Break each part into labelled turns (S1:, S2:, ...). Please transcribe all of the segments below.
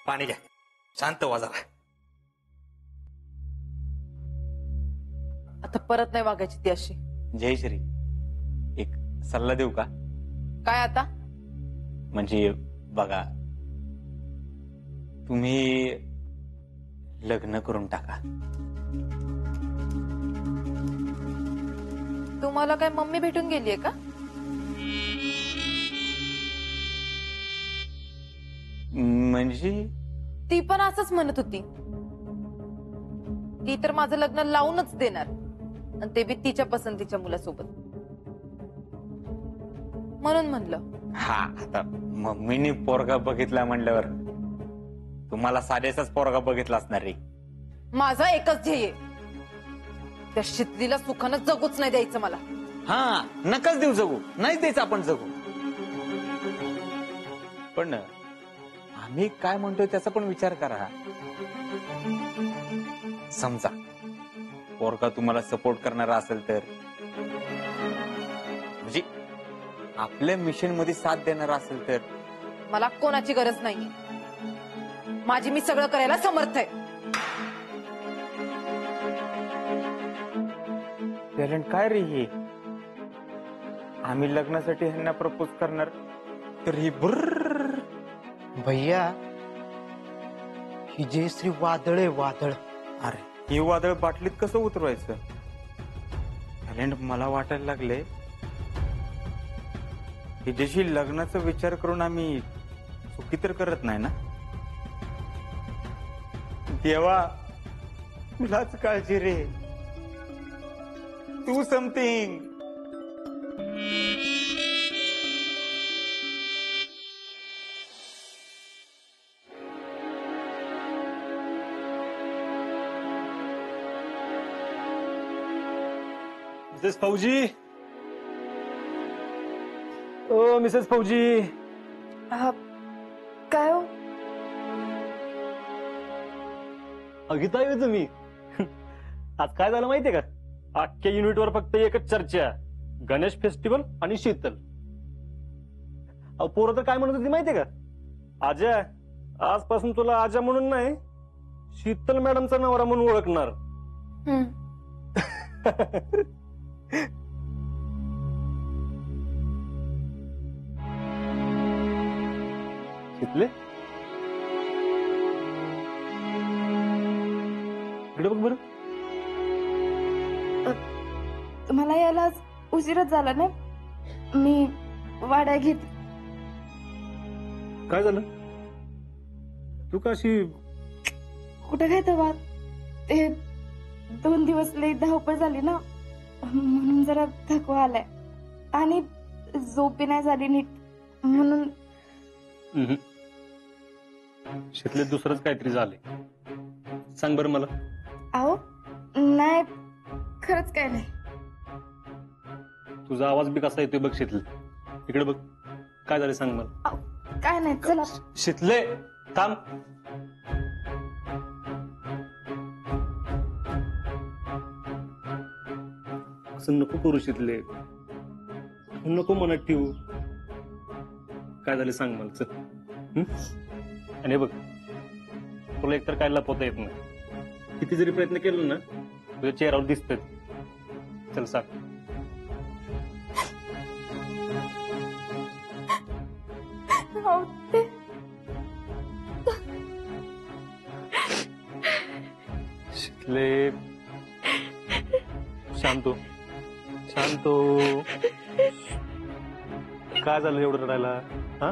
S1: पाणी घ्या, शांत व्हा जरा.
S2: आता परत नाही वागायची ती अशी.
S3: जयश्री, एक सल्ला देऊ का?
S2: काय आता?
S3: म्हणजे बघा, तुम्ही लग्न करून टाका.
S2: तुम्हाला काय मम्मी भेटून गेलीये का?
S3: म्हणजे
S2: ती पण असंच म्हणत होती. ती तर माझं लग्न लावूनच देणार, आणि ते बी तिच्या पसंतीच्या मुलासोबत. म्हणून म्हणलं.
S3: हा, आता मम्मीने पोरगा बघितला म्हणल्यावर तुम्हाला साधेचाच पोरगा बघितला असणार रे.
S2: माझं एकच ध्येय, त्या शीतलीला सुखानं जगूच नाही द्यायचं मला.
S3: हा, नकाच देऊ जगू, नाही द्यायचं आपण जगू. पण आम्ही काय म्हणतोय त्याचा पण विचार करा. समजा पोरगा तुम्हाला सपोर्ट करणारा असेल तर, म्हणजे आपल्या मिशन मध्ये साथ देणारा असेल तर.
S2: मला कोणाची गरज नाहीये, माझी मी सगळं करायला समर्थ आहे.
S3: टॅलेंट काय रे हे? आम्ही लग्नासाठी ह्यांना प्रपोज करणार तर ही बुर्र.
S1: भैया, ही जयश्री वादळ आहे, वादळ.
S3: अरे, हे वादळ बाटलीत कसं उतरवायचं? टॅलेंट मला वाटायला लागले हिच्याशी लग्नाचा विचार करून आम्ही चुकी तर करत नाही ना? देवा, तुलाच काळजी रे. Do something.
S4: मिसेस फौजी, ओ मिसेस फौजी.
S2: काय हो?
S4: अगिता आहे तुम्ही? आज काय झालं माहितीये का? अख्ख्या युनिटवर फक्त एकच चर्चा, गणेश फेस्टिवल आणि शीतल. पोरं तर काय म्हणत होती माहितीये का? आजा, आजपासून तुला आजा म्हणून नाही, शीतल मॅडमचा नवरा म्हणून ओळखणार. शीतले, इकडे बघ बरं.
S5: मला याला उशीरच झाला ना, मी वाड्या घेत.
S4: काय झालं? तू कशी?
S5: कुठं काय तेव्हा, ते 2 दिवस लई धावपळ झाली ना, म्हणून जरा थकवा आलाय आणि झोपी नाही झाली नीट, म्हणून.
S4: शीतले, दुसरंच काहीतरी झाले. सांग बरं मला.
S5: आहो नाही, खरंच काय नाही.
S4: तुझा आवाज बी कसा येतोय बघ शीतले. इकडे बघ, काय झालं सांग मला.
S5: काय नाही, चला.
S4: शीतले, थांब. असं नको करू शीतले, नको मनात ठेवू. काय झालं सांग मला, चल. आणि बघ, तुला एकतर काय लपवता येत नाही. किती जरी प्रयत्न केला ना, तुझ्या चेहऱ्यावर दिसतंय. चल सांग. शीतले, शांतो, शांतो. काय झालं एवढं रडायला? हा,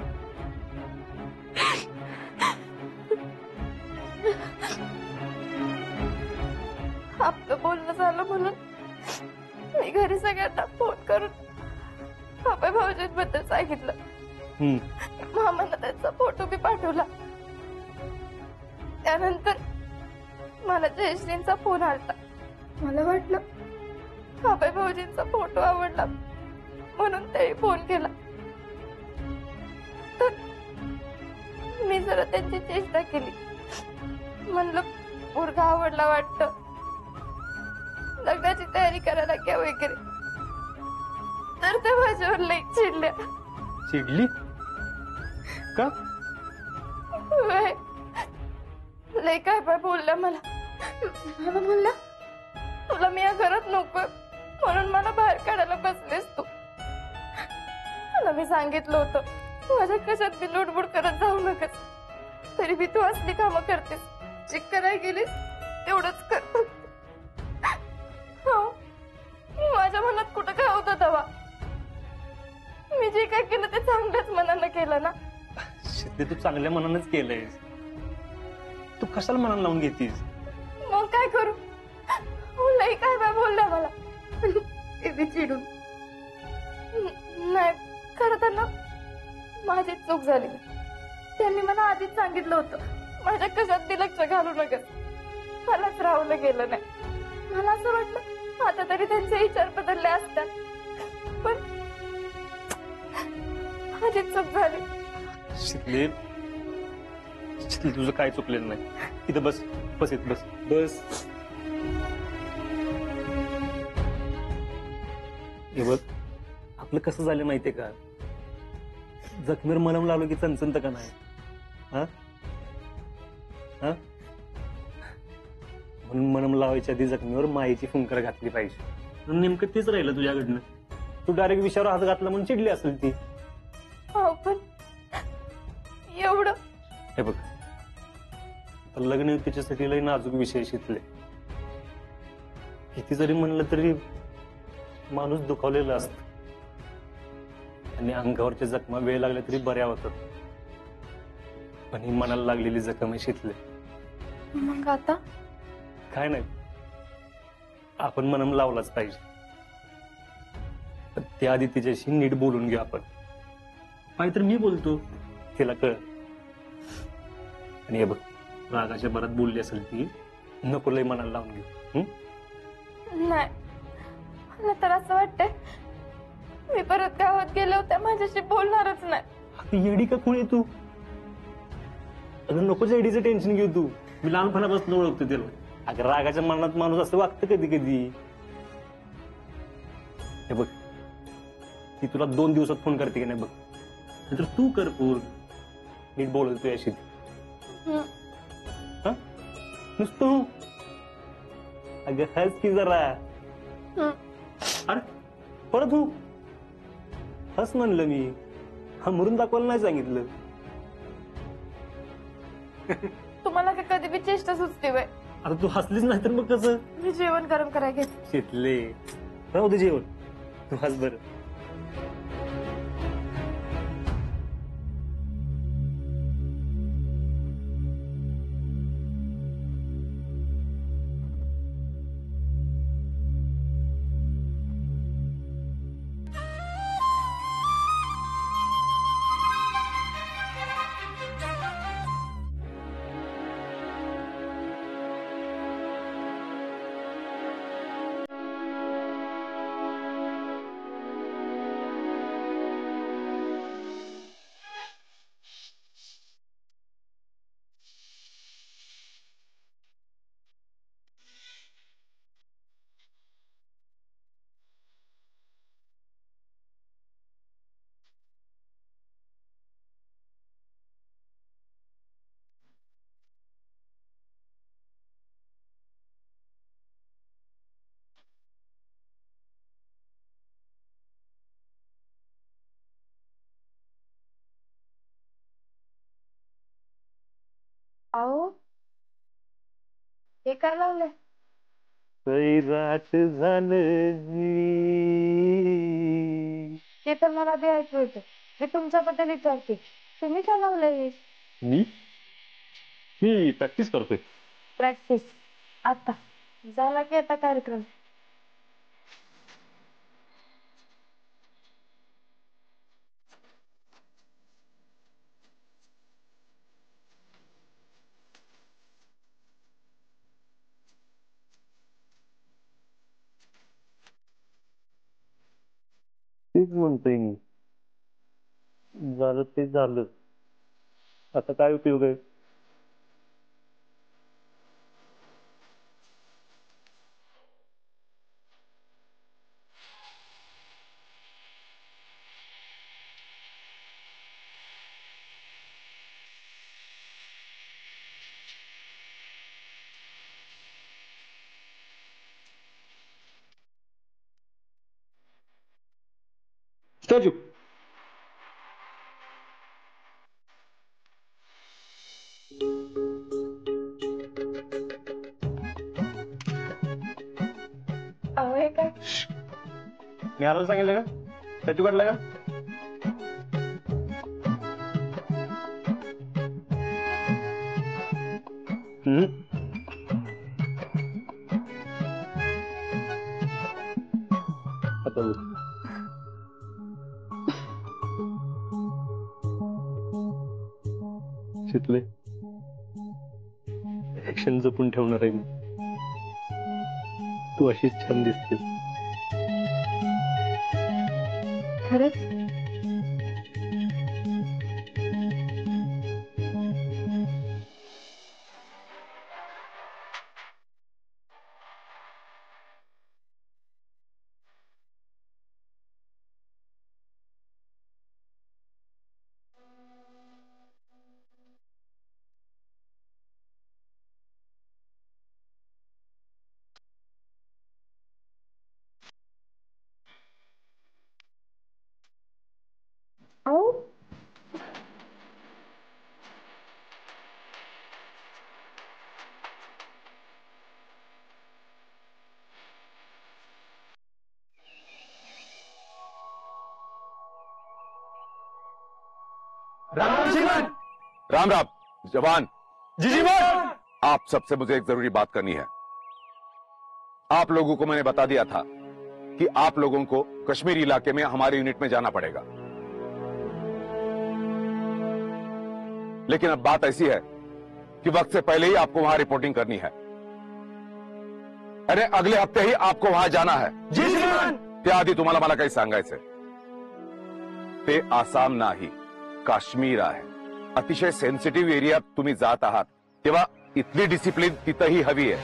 S5: आपलं बोलणं झालं म्हणून मी घरी सगळ्यांना फोन करून बाबा भाऊजींबद्दल सांगितलं. मामांना त्यांचा फोटो बी पाठवला. त्यानंतर मला जयश्रींचा फोन आलता. मला वाटलं बाबा भाऊजींचा फोटो आवडला म्हणून त्याही फोन केला. तर मी जरा त्यांची चेष्टा केली. म्हणलं पोरगा आवडला वाटतं, लग्नाची तयारी करायला घ्या वगैरे. तर त्या माझ्यावर लई चिडल्या.
S4: चिडली का?
S5: लय काय बाय बोलल्या मला बोलल्या तुला मी या घरात नकोय म्हणून मला बाहेर काढायला बसलेस तू. तुला मी सांगितलं होतं माझ्या कशात बी लुडबुड करत जाऊ नकस. तरी बी तू असली कामं करतेस. जे करायला गेलीस तेवढंच कर. हो, माझ्या मनात कुठं काय होतं तेव्हा. मी जे काय केलं ते चांगल्याच मनानं केलं ना.
S4: ते तू चांगल्या मनानच केलंयस. तू कशाला मनाला लावून घेतीस?
S5: मग काय करू. लई काय बाय बोलल्या मला ते बी चिडून. नाही खरं तर ना माझी चूक झाली. त्यांनी मला आधीच सांगितलं होतं माझ्या कशात बी लक्ष घालू नका. मलाच राहवलं गेलं नाही. मला असं वाटलं आता तरी त्यांचे विचार बदलले असतात. पण माझी चूक झाली.
S4: शिकले तुझं काय चुकलेलं नाही. इथं बस बस इथं बस बस. हे बघ आपलं कसं झालं माहितीये का. जखमीवर मलम लावलं की चणचणत का नाही. हा हा म्हणून मलम लावायच्या आधी जखमीवर मायेची फुंकर घातली पाहिजे. म्हणून नेमकं तेच राहिलं तुझ्याकडनं. तू डायरेक्ट विषयावर हात घातला म्हणून चिडली असेल ती.
S5: हो पण एवढं.
S4: हे बघ लग्न तिच्यासाठी लय नाजूक विषय शिकले. किती जरी म्हणलं तरी माणूस दुखावलेला असत आणि अंगावरच्या जखमा वेळ लागल्या तरी बऱ्या होतात. पण ही मनाला लागलेली जखम शिकले.
S5: मग आता
S4: काय नाही आपण मनम लावलाच पाहिजे. पण त्याआधी तिच्याशी नीट बोलून घेऊ आपण. पाहिजे तर मी बोलतो तिला कळ. आणि हे बघ रागाच्या भरात बोलली असेल ती नको लय मनाला लावून घेऊ.
S5: नाही मला तर असं वाटतंय मी परत गावात गेले होते माझ्याशी बोलणारच नाही.
S4: आता येडी का खुळे तू. अगं नको येडीचं टेन्शन घेऊ तू. मी लहानपणापासून ओळखतो तिला. अगं रागाच्या मनात माणूस असं वागतं कधी कधी. हे बघ ती तुला 2 दिवसात फोन करते की नाही बघ. नंतर तू कर पूर्ण नीट बोलतो याशी. नुसतं अगं हस की जरा. अरे परत हो हस म्हणलं मी. हा मुरून दाखवायला नाही सांगितलं.
S5: तुम्हाला काय कधी बी चेष्टा सुचते वय.
S4: आता तू हसलीच नाही तर मग कसं.
S5: मी जेवण गरम करायला घेते.
S4: शिकले राहू दे जेवण. तू हस बरं.
S5: अहो हे काय लावलंय.
S4: सैराट झालं.
S5: ते तर मला द्यायचं होतं. मी तुमच्याबद्दल विचारते. तुम्ही काय लावलंय.
S4: मी मी प्रॅक्टिस करतोय.
S5: प्रॅक्टिस आता झाला की आता कार्यक्रम.
S4: तेच म्हणतोय मी. झालं ते झालं. आता काय उपयोग आहे. सजू
S5: अहो हे काय
S4: मी आलो सांगितलं का सजू काढला का आता बघ. शितले ऍक्शन जपून ठेवणार आहे मी. तू अशीच छान दिसते.
S5: खरंच अहो
S6: राम राम जवान।
S4: जी जीवन
S6: आप सबसे मुझे एक जरूरी बात करनी है। आप लोगों को मैंने बता दिया था कि आप लोगों को कश्मीर इलाके में हमारे यूनिट में जाना पड़ेगा, लेकिन अब बात ऐसी है कि वक्त से पहले ही आपको वहां रिपोर्टिंग करनी है। अरे अगले हफ्ते ही आपको वहां जाना है।
S4: जी जीवन
S6: त्याआधी तुम्हाला मला काही सांगायचंय। ते आसाम नाही, काश्मीर आहे। अतिशय सेन्सिटिव्ह एरियात तुम्ही जात आहात, तेव्हा इतनी डिसिप्लिन तिथंही हवी है।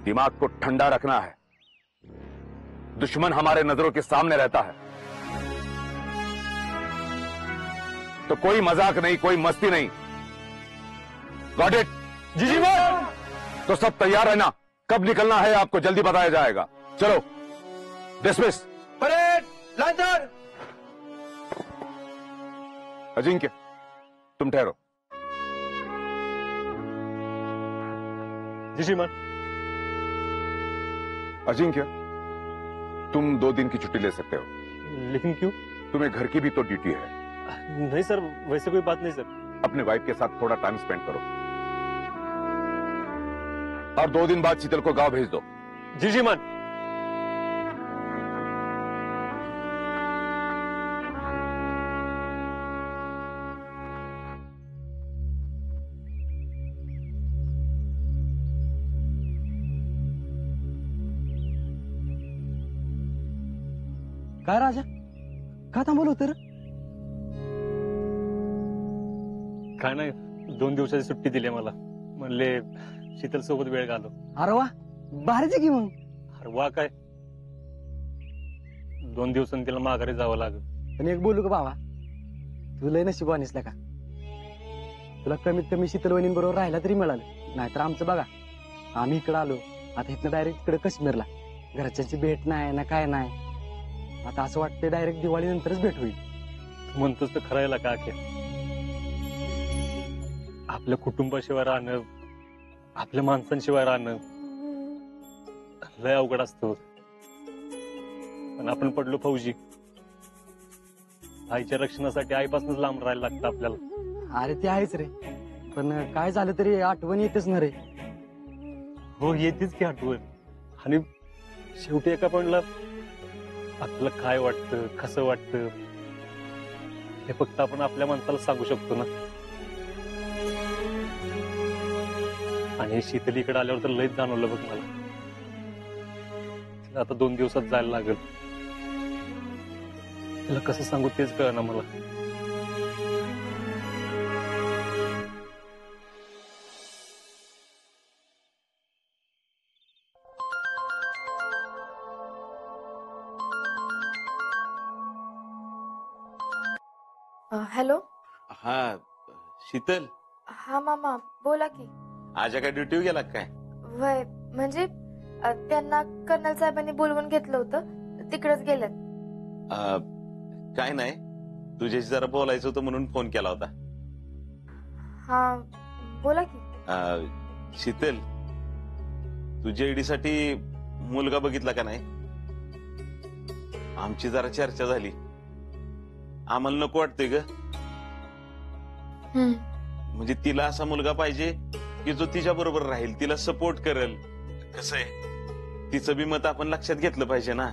S6: दिमाग को ठंडा रखना है। दुश्मन हमारे नजरों के सामने रहता है, तो कोई मजाक नहीं, कोई मस्ती नहीं। Got it?
S4: जी जीवन
S6: तो सब तैयार है ना? कब निकलना है आपको जल्दी बताया जाएगा। चलो डिसमिस।
S1: Parade launcher.
S6: अजिंक्य तुम ठहरो।
S4: जी श्रीमान।
S6: अजिंक्य तुम 2 दिन की छुट्टी ले सकते हो।
S4: लेकिन क्यों?
S6: तुम्हें घर की भी तो ड्यूटी है।
S4: नहीं सर, वैसे कोई बात नहीं सर।
S6: अपने वाइफ के साथ थोड़ा टाइम स्पेंड करो और 2 दिन बाद शीतल को गांव भेज दो।
S4: जी श्रीमान।
S1: काय राजा, का थांबवलं होतं रे?
S4: काय नाही, 2 दिवसाची सुट्टी दिली मला, म्हणले शीतल सोबत वेळ घालव.
S1: अरे वा, भारीच आहे की मग.
S4: अरे वा काय, 2 दिवसांनी तिला माघारी जावं लागेल.
S1: पण एक बोलू का बाबा, तुला लय नशीब आणीसला का. तुला कमीत कमी शीतल वहिनींबरोबर राहायला तरी मिळालं. नाहीतर आमचं बघा, आम्ही इकडे आलो, आता इथनं डायरेक्ट इकडे काश्मीरला. घरच्यांची भेट नाही ना काय नाही. आता असं वाटतंय डायरेक्ट दिवाळी नंतरच भेट होईल.
S4: तू म्हणतोस तर खरायला का की आपल्या कुटुंबाशिवाय राहणं, आपल्या माणसांशिवाय राहणं लय अवघड असतं. पण आपण पडलो फौजी, आईच्या रक्षणासाठी आईपासूनच लांब राहायला लागतं आपल्याला.
S1: अरे ते आहेच रे, पण काय झालं तरी आठवण येतेच ना रे.
S4: हो येतेच की आठवण. आणि शेवटी एका पॉइंटला आपल्याला काय वाटतं, कसं वाटतं हे फक्त आपण आपल्या माणसाला सांगू शकतो ना. आणि शीतलीकडे आल्यावर तर लयच जाणवलं बघ मला. तिला आता 2 दिवसात जायला लागेल. तिला कसं सांगू तेच कळना मला.
S5: हॅलो.
S7: हा शीतल,
S5: हा मामा बोला की.
S7: आज काय ड्युटीवर गेला काय?
S5: वय म्हणजे त्यांना कर्नल साहेबांनी बोलवून घेतलं होतं, तिकडेच गेलेत.
S7: काय नाही, तुझ्याशी जरा बोलायचं होतं म्हणून फोन केला होता.
S5: हा बोला की.
S7: शीतल, तुझ्या ईडीसाठी मुलगा बघितला का नाही? आमची जरा चर्चा झाली. आम्हाला नको वाटतंय ग. म्हणजे तिला असा मुलगा पाहिजे की जो तिच्या बरोबर राहील, तिला सपोर्ट करेल. कसं आहे, तिचं बी मत आपण लक्षात घेतलं पाहिजे ना.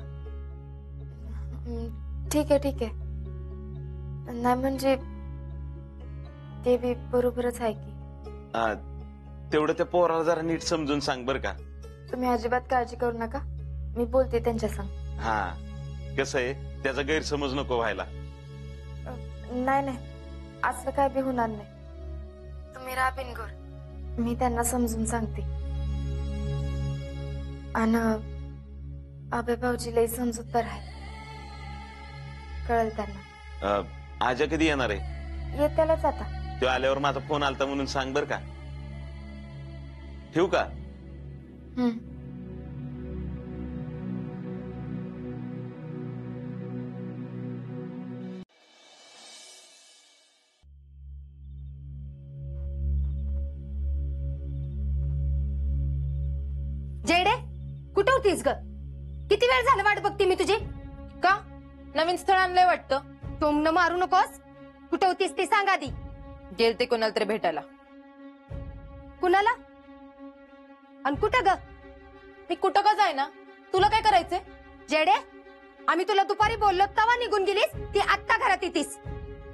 S5: ठीक आहे. नाही म्हणजे ते बी बरोबरच आहे की.
S7: तेवढं त्या पोराला जरा नीट समजून सांग बर का.
S5: तुम्ही अजिबात काळजी करू नका, मी बोलते त्यांच्या संग.
S7: हा, कसं आहे, त्याचा गैरसमज नको व्हायला.
S5: नाही असलं काय बी होणार नाही. तुम्ही राहा बिनघोर, मी त्यांना समजून सांगते. आणि आबे भाऊजी लई समजूतदार आहे, कळेल त्यांना.
S7: आजा कधी येणार आहे?
S5: येत्यालाच आता.
S7: तो आल्यावर माझा फोन आलता म्हणून सांग बर का. ठेवू का?
S2: जेडे, कुठं होतीस ग? किती वेळ झाला वाट बघते मी तुझी. का? नवीन स्थळ आणलंय वाटतं. टोमनं मारू नकोस. कुठं होतीस ते सांग आधी. गेलते कोणाला तरी भेटायला. कुणाला? आणि कुठं ग? मी कुठं का जायना? तुला काय करायचंय? जेडे, आम्ही तुला दुपारी बोललो तेव्हा निघून गेलीस, ती आत्ता घरात येतीस.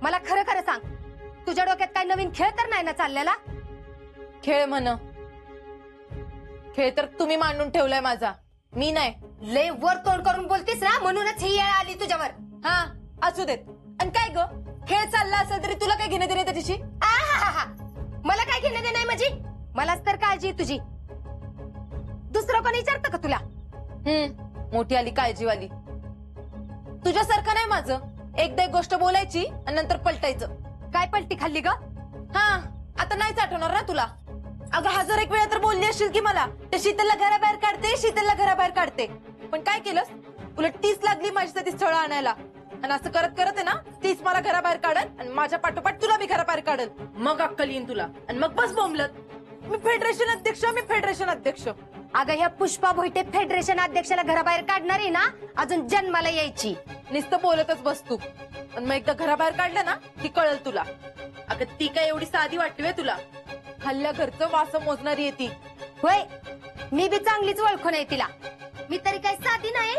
S2: मला खरं खरं सांग, तुझ्या डोक्यात काय नवीन खेळ तर नाही ना चाललेला? खेळ म्हण. खेळ तर तुम्ही मांडून ठेवलाय माझा, मी नाही. लय वर तोंड करून बोलतीस ना, म्हणूनच ही येळ आली तुझ्यावर. हा, असू देत. आणि काय ग, खेळ चालला असेल तरी तुला काय घेणं देणं त्याच्याशी? मला काय घेणं देणं म्हणजे? मलाच तर काळजी आहे तुझी. दुसरं कोणी विचारतं का तुला? मोठी आली काळजीवाली. तुझ्यासारखं नाही माझं. एकदा एक गोष्ट बोलायची आणि नंतर पलटायचं. काय पलटी खाल्ली ग? हा, आता नाहीच आठवणार ना तुला. अगं 1000 एक वेळा तर बोलली असशील की मला, ते शीतलला घराबाहेर काढते, शीतलला घराबाहेर काढते. पण काय केलंस? उलट 30 लागली माझ्यासाठी स्थळ आणायला. आणि असं करत करत आहे ना, 30 मला घराबाहेर काढल आणि माझ्या पाठोपाठ तुला बी घराबाहेर काढल. मग अक्कल येईन तुला. आणि मग बस बोंबलत, मी फेडरेशन अध्यक्ष. अगं ह्या पुष्पा भोईटे फेडरेशन अध्यक्षाला घराबाहेर काढणारी ना, अजून जन्माला यायची. नुसतं बोलतच बस तू. आणि मग एकदा घराबाहेर काढलं ना की कळल तुला. अगं ती काय एवढी साधी वाटते तुला? खाल्ल्या घरचं वास मोजणारी येते. होय, मी बी चांगलीच ओळखून आहे तिला. मी तरी काही साधी नाही.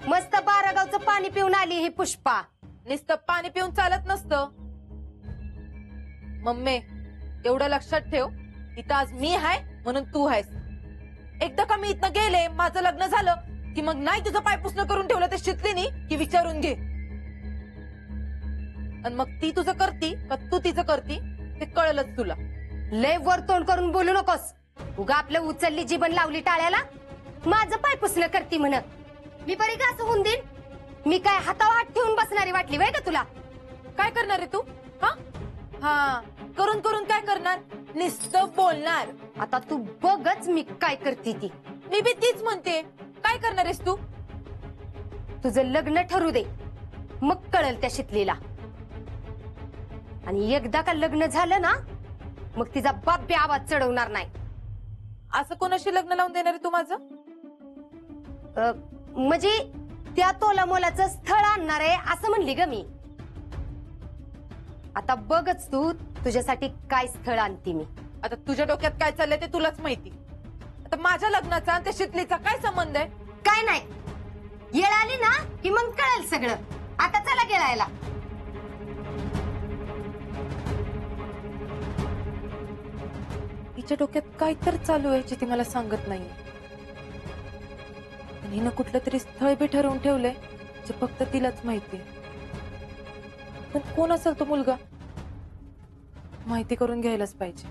S2: मस्त 12 गावचं पाणी पिऊन आली ही पुष्पा. नुसतं पाणी पिऊन चालत नसतं मम्मी. एवढं लक्षात ठेव, इथं आज मी आहे म्हणून तू आहेस. एकदा का मी इथनं गेले, माझं लग्न झालं की मग नाही तुझं पाय पुसणं करून ठेवलं ते शीतलीनी की विचारून घे. आणि मग ती तुझं करती का तू तिचं करती ते कळलंच तुला. लय वर तोंड करून बोलू नकोस. उगा आपलं उचलली जीवन लावली टाळ्याला. माझं पाय पुसणं करती म्हण. मी बरी का असं होऊन देईन? मी काय हातावर हात ठेवून बसणारी वाटली वय का तुला? काय करणार आहे तू? हा, करून करून काय करणार? नुसतं बोलणार. आता तू बघच मी काय करते ती. मी बी तीच म्हणते. काय करणार आहेस तू? तुझं लग्न ठरू दे, मग कळल त्या शीतलीला. आणि एकदा का लग्न झालं ना, मग तिचा बाप बी आवाज चढवणार नाही. असं कोणाशी लग्न लावून देणार आहे तू माझं? म्हणजे त्या तोला मोलाचं स्थळ आणणार आहे असं म्हणली ग मी. आता बघच तू तुझ्यासाठी काय स्थळ आणते मी. आता तुझ्या डोक्यात काय चाललंय ते तुलाच माहिती. आता माझ्या लग्नाचा आणि त्या शीतलीचा काय संबंध आहे? काय नाही, येळ आली ना की मग कळेल सगळं. आता चला गेलायला. तिच्या डोक्यात काय तर चालू आहे जे ती मला सांगत नाही. आणि हिनं कुठलं तरी स्थळ बी ठरवून ठेवलंय जे फक्त तिलाच माहितीये. पण कोण असेल तो मुलगा? माहिती करून घ्यायलाच पाहिजे.